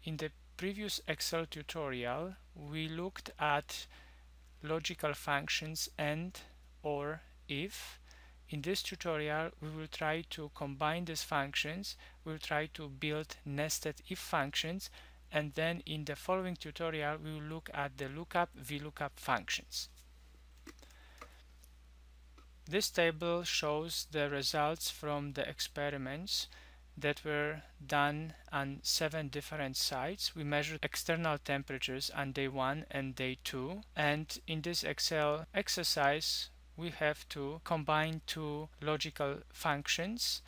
In the previous Excel tutorial, we looked at logical functions AND, OR, IF. In this tutorial, we will try to combine these functions. We'll try to build nested if functions, and then in the following tutorial, we will look at the lookup, VLOOKUP functions. This table shows the results from the experiments that were done on 7 different sites. We measured external temperatures on day 1 and day 2, and in this Excel exercise we have to combine two logical functions.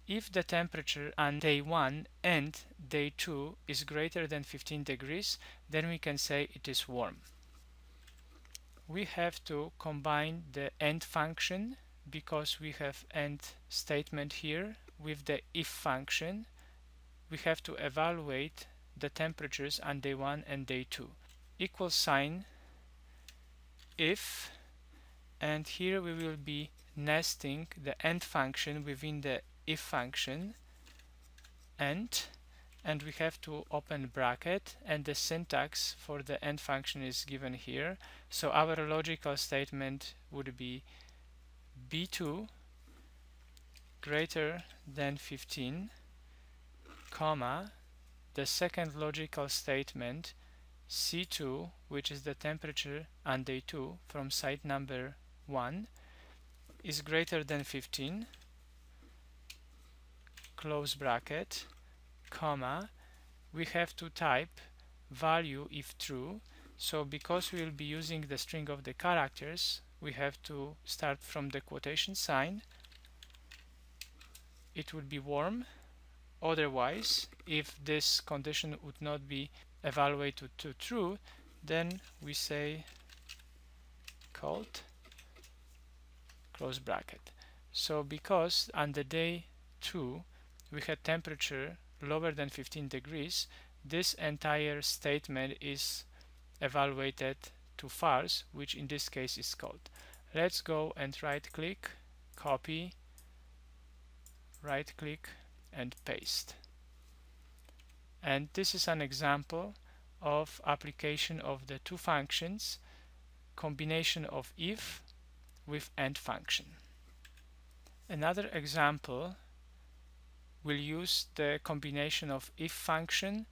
If the temperature on day 1 and day 2 is greater than 15 degrees, then we can say it is warm. We have to combine the AND function because we have AND statement here with the IF function. We have to evaluate the temperatures on day 1 and day 2. Equal sign if, and here we will be nesting the AND function within the IF function, and we have to open bracket, and the syntax for the AND function is given here. So our logical statement would be B2 greater than 15, comma, the second logical statement C2, which is the temperature on day 2 from site number 1, is greater than 15, close bracket, comma, we have to type value if true. So because we will be using the string of the characters, we have to start from the quotation sign. It would be warm. Otherwise, if this condition would not be evaluated to true, then we say cold, close bracket. So because on the day 2 we had temperature lower than 15 degrees, this entire statement is evaluated to false, which in this case is cold. Let's go and right click, copy, right click and paste. And this is an example of application of the two functions, combination of if with AND function. Another example will use the combination of if function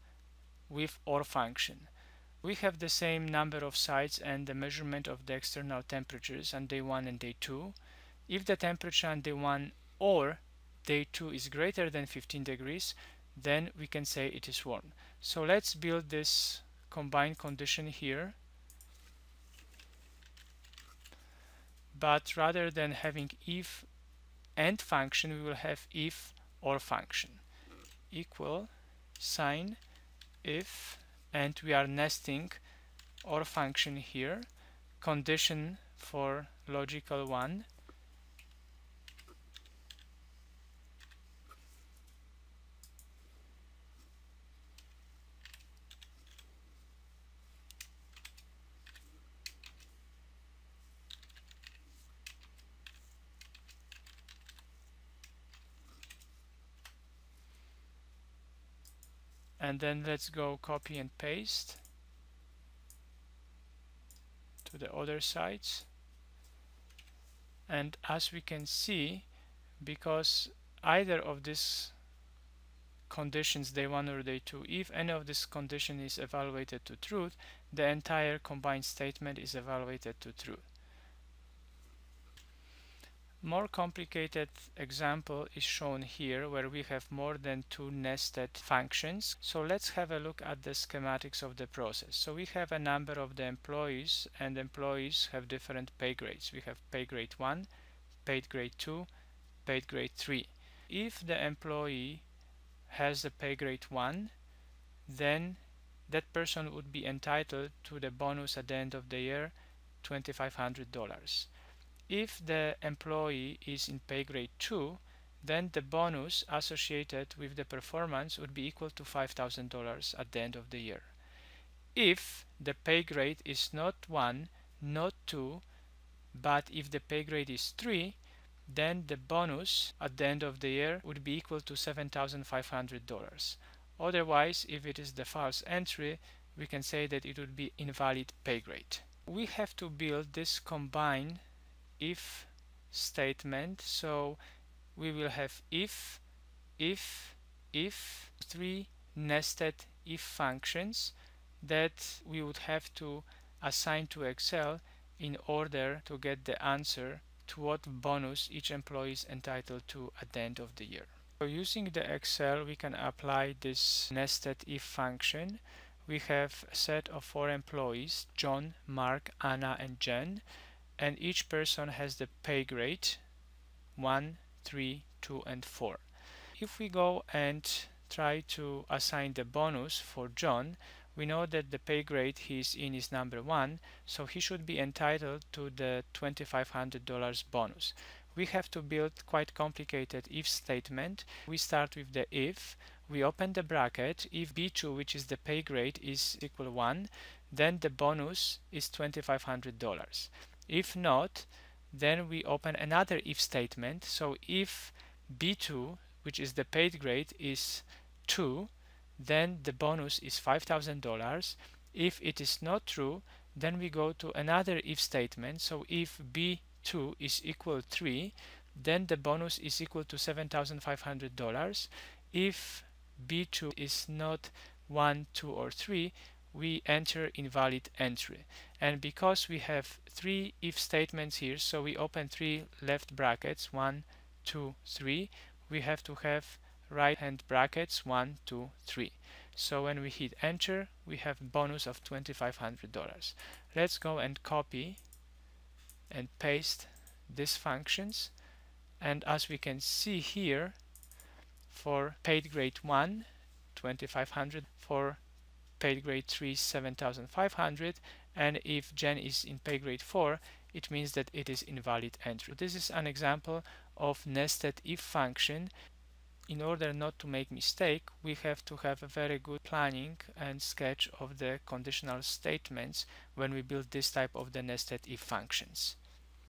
with OR function. We have the same number of sites and the measurement of the external temperatures on day 1 and day 2. If the temperature on day 1 or day 2 is greater than 15 degrees, then we can say it is warm. So let's build this combined condition here. But rather than having if AND function, we will have if OR function. Equal sign if, and we are nesting OR function here, condition for logical one, and then let's go copy and paste to the other sides. And as we can see, because either of these conditions, day 1 or day 2, if any of this condition is evaluated to true, the entire combined statement is evaluated to true. More complicated example is shown here, where we have more than 2 nested functions. So let's have a look at the schematics of the process. So we have a number of the employees, and employees have different pay grades. We have pay grade 1, paid grade 2, paid grade 3. If the employee has the pay grade 1, then that person would be entitled to the bonus at the end of the year, $2,500. If the employee is in pay grade 2, then the bonus associated with the performance would be equal to $5,000 at the end of the year. If the pay grade is not 1, not 2, but if the pay grade is 3, then the bonus at the end of the year would be equal to $7,500. Otherwise, if it is the false entry, we can say that it would be invalid pay grade. We have to build this combine if statement, so we will have if, three nested if functions that we would have to assign to Excel in order to get the answer to what bonus each employee is entitled to at the end of the year. So using the Excel, we can apply this nested if function. We have a set of 4 employees, John, Mark, Anna, and Jen, and each person has the pay grade 1, 3, 2, and 4. If we go and try to assign the bonus for John, we know that the pay grade he's in is number 1, so he should be entitled to the $2,500 bonus. We have to build quite complicated if statement. We start with the if, we open the bracket, if B2, which is the pay grade, is equal 1, then the bonus is $2,500. If not, then we open another if statement. So if B2, which is the paid grade, is 2, then the bonus is $5,000. If it is not true, then we go to another if statement. So if B2 is equal 3, then the bonus is equal to $7,500. If B2 is not 1, 2, or 3, we enter invalid entry. And because we have 3 if statements here, so we open 3 left brackets, 1, 2, 3, we have to have right hand brackets 1, 2, 3. So when we hit enter, we have bonus of $2,500. Let's go and copy and paste these functions, and as we can see here, for paid grade 1, $2,500, for paid grade 3, $7,500, and if Jen is in pay grade 4, it means that it is invalid entry. This is an example of nested if function. In order not to make mistake, we have to have a very good planning and sketch of the conditional statements when we build this type of the nested if functions.